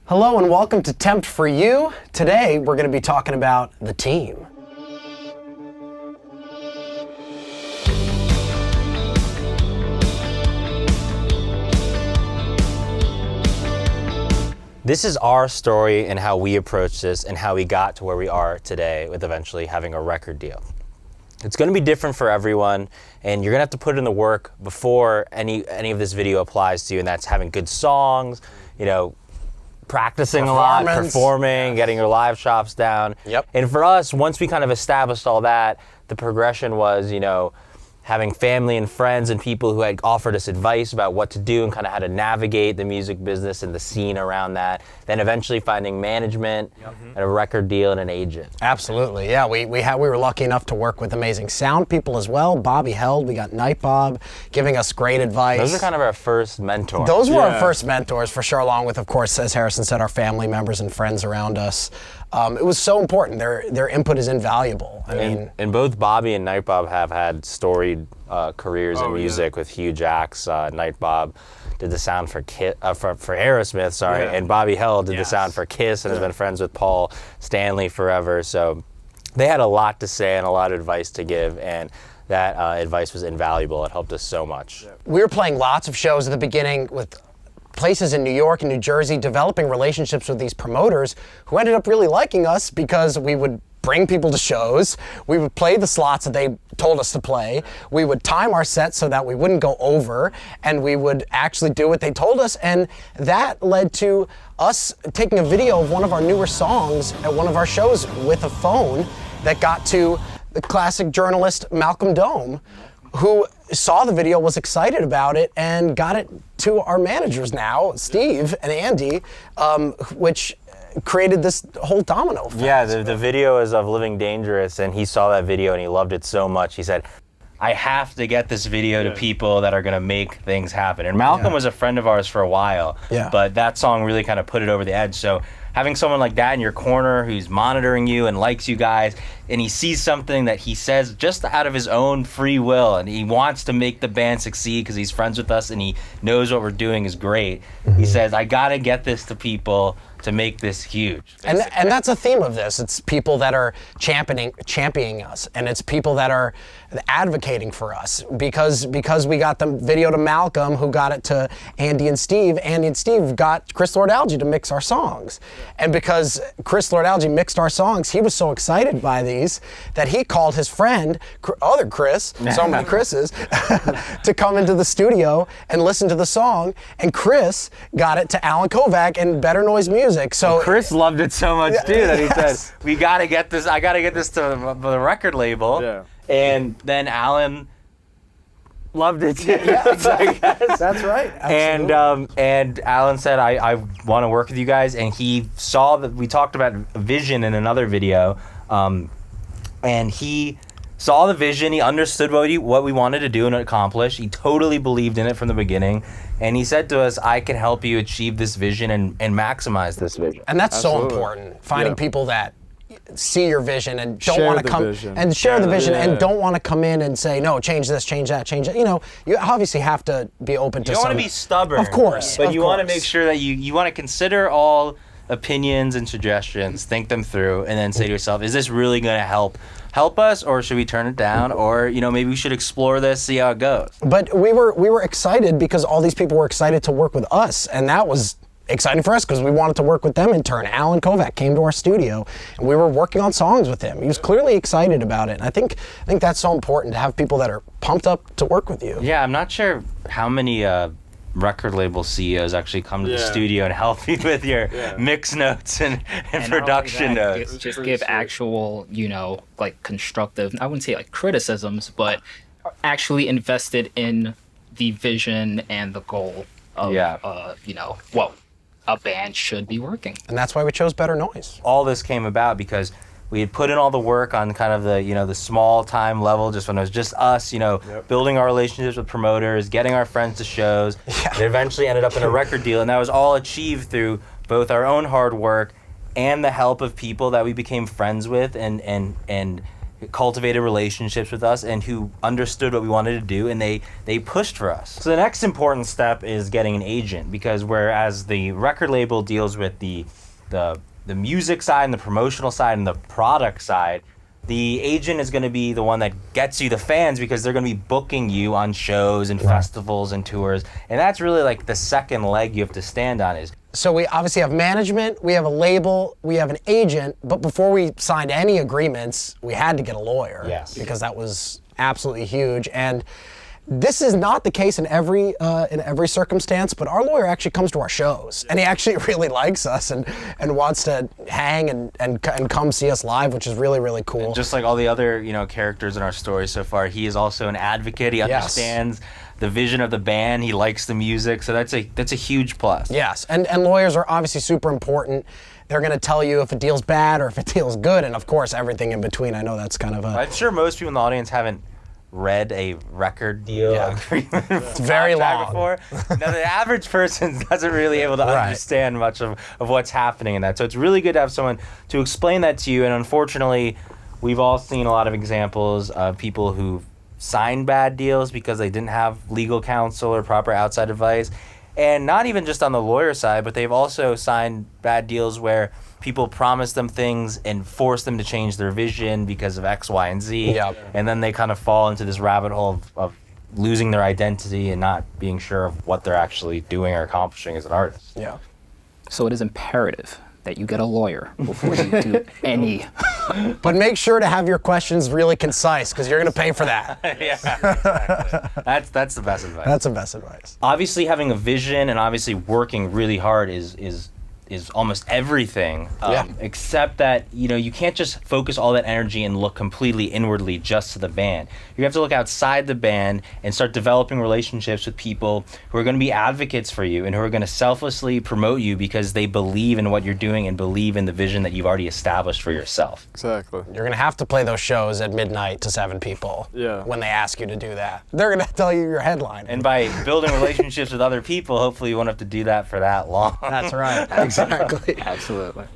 Hello and welcome to Tempt for You. Today we're going to be talking about the team. This is our story and how we approached this and how we got to where we are today with eventually having a record deal. It's going to be different for everyone, and you're going to have to put in the work before any of this video applies to you, and that's having good songs, practicing a lot, performing, getting your live shops down. Yep. And for us, once we kind of established all that, the progression was, having family and friends and people who had offered us advice about what to do and kind of how to navigate the music business and the scene around that. Then eventually finding management and a record deal and an agent. Absolutely, yeah. We were lucky enough to work with amazing sound people as well. Bobby Held, we got Night Bob giving us great advice. Those are kind of our first mentors. Those were our first mentors for sure, along with, of course, as Harrison said, our family members and friends around us. It was so important. Their input is invaluable. And both Bobby and Night Bob have had storied careers in music with huge acts. Night Bob did the sound for Aerosmith, and Bobby Held did the sound for Kiss and has been friends with Paul Stanley forever. So they had a lot to say and a lot of advice to give, and that advice was invaluable. It helped us so much. We were playing lots of shows at the beginning with places in New York and New Jersey, developing relationships with these promoters who ended up really liking us because we would bring people to shows, we would play the slots that they told us to play, we would time our sets so that we wouldn't go over, and we would actually do what they told us, and that led to us taking a video of one of our newer songs at one of our shows with a phone that got to the classic journalist Malcolm Dome, who saw the video, was excited about it, and got it to our managers now, Steve and Andy, which created this whole domino effect. Yeah, the video is of Living Dangerous, and he saw that video and he loved it so much. He said, I have to get this video to people that are going to make things happen. And Malcolm was a friend of ours for a while, but that song really kind of put it over the edge. So having someone like that in your corner who's monitoring you and likes you guys, and he sees something that he says just out of his own free will, and he wants to make the band succeed because he's friends with us and he knows what we're doing is great. He says, I got to get this to people to make this huge. And that's a theme of this. It's people that are championing us, and it's people that are advocating for us because we got the video to Malcolm, who got it to Andy and Steve. Andy and Steve got Chris Lord-Alge to mix our songs. And because Chris Lord-Alge mixed our songs, he was so excited by these that he called his friend, other Chris, so many Chris's, to come into the studio and listen to the song. And Chris got it to Alan Kovac and Better Noise Music. So Chris loved it so much too that he said, I gotta get this to the record label. Yeah. And then Alan loved it too. Yeah, exactly. That's right. Absolutely. And Alan said, I want to work with you guys. And he saw that we talked about vision in another video. And he saw the vision, he understood what we wanted to do and accomplish. He totally believed in it from the beginning. And he said to us, I can help you achieve this vision and maximize this vision. And that's so important, finding people that see your vision and don't want to come and share the vision and don't want to come in and say, no, change this, change that, change that. You obviously have to be open to You don't want to be stubborn. Of course. But you want to make sure that you want to consider all opinions and suggestions, think them through, and then say to yourself, is this really going to help us, or should we turn it down, or maybe we should explore this, see how it goes. But we were excited because all these people were excited to work with us, and that was exciting for us because we wanted to work with them in turn. Alan Kovac came to our studio and we were working on songs with him. He was clearly excited about it. And I think that's so important to have people that are pumped up to work with you. Yeah, I'm not sure how many record label CEOs actually come to the studio and help you with your mix notes and production notes. Just give actual, constructive, I wouldn't say criticisms, but actually invested in the vision and the goal of, what a band should be working. And that's why we chose Better Noise. All this came about because we had put in all the work on kind of the small time level, just when it was just us, building our relationships with promoters, getting our friends to shows. It eventually ended up in a record deal, and that was all achieved through both our own hard work and the help of people that we became friends with and cultivated relationships with us and who understood what we wanted to do, and they pushed for us. So the next important step is getting an agent, because whereas the record label deals with the music side and the promotional side and the product side, the agent is going to be the one that gets you the fans, because they're going to be booking you on shows and festivals and tours. And that's really like the second leg you have to stand on. Is so we obviously have management, we have a label, we have an agent, but before we signed any agreements, we had to get a lawyer. Yes. Because that was absolutely huge. And this is not the case in every circumstance, but our lawyer actually comes to our shows, and he actually really likes us and wants to hang and come see us live, which is really, really cool. And just like all the other characters in our story so far, he is also an advocate. He understands the vision of the band. He likes the music, so that's a huge plus. Yes, and lawyers are obviously super important. They're going to tell you if a deal's bad or if a deal's good, and of course everything in between. I know that's kind of a... I'm sure most people in the audience haven't read a record deal agreement it's very long before. Now the average person doesn't really able to understand much of what's happening in that. So it's really good to have someone to explain that to you. And unfortunately, we've all seen a lot of examples of people who signed bad deals because they didn't have legal counsel or proper outside advice. And not even just on the lawyer side, but they've also signed bad deals where people promise them things and force them to change their vision because of X, Y, and Z. Yep. And then they kind of fall into this rabbit hole of losing their identity and not being sure of what they're actually doing or accomplishing as an artist. Yeah. So it is imperative that you get a lawyer before you do any. But make sure to have your questions really concise, because you're going to pay for that. Yeah, exactly. That's the best advice. That's the best advice. Obviously, having a vision and obviously working really hard is almost everything, except that you can't just focus all that energy and look completely inwardly just to the band. You have to look outside the band and start developing relationships with people who are going to be advocates for you and who are going to selflessly promote you because they believe in what you're doing and believe in the vision that you've already established for yourself. Exactly. You're going to have to play those shows at midnight to 7 people when they ask you to do that. They're going to tell you your headline. And by building relationships with other people, hopefully you won't have to do that for that long. That's right. Exactly. Absolutely.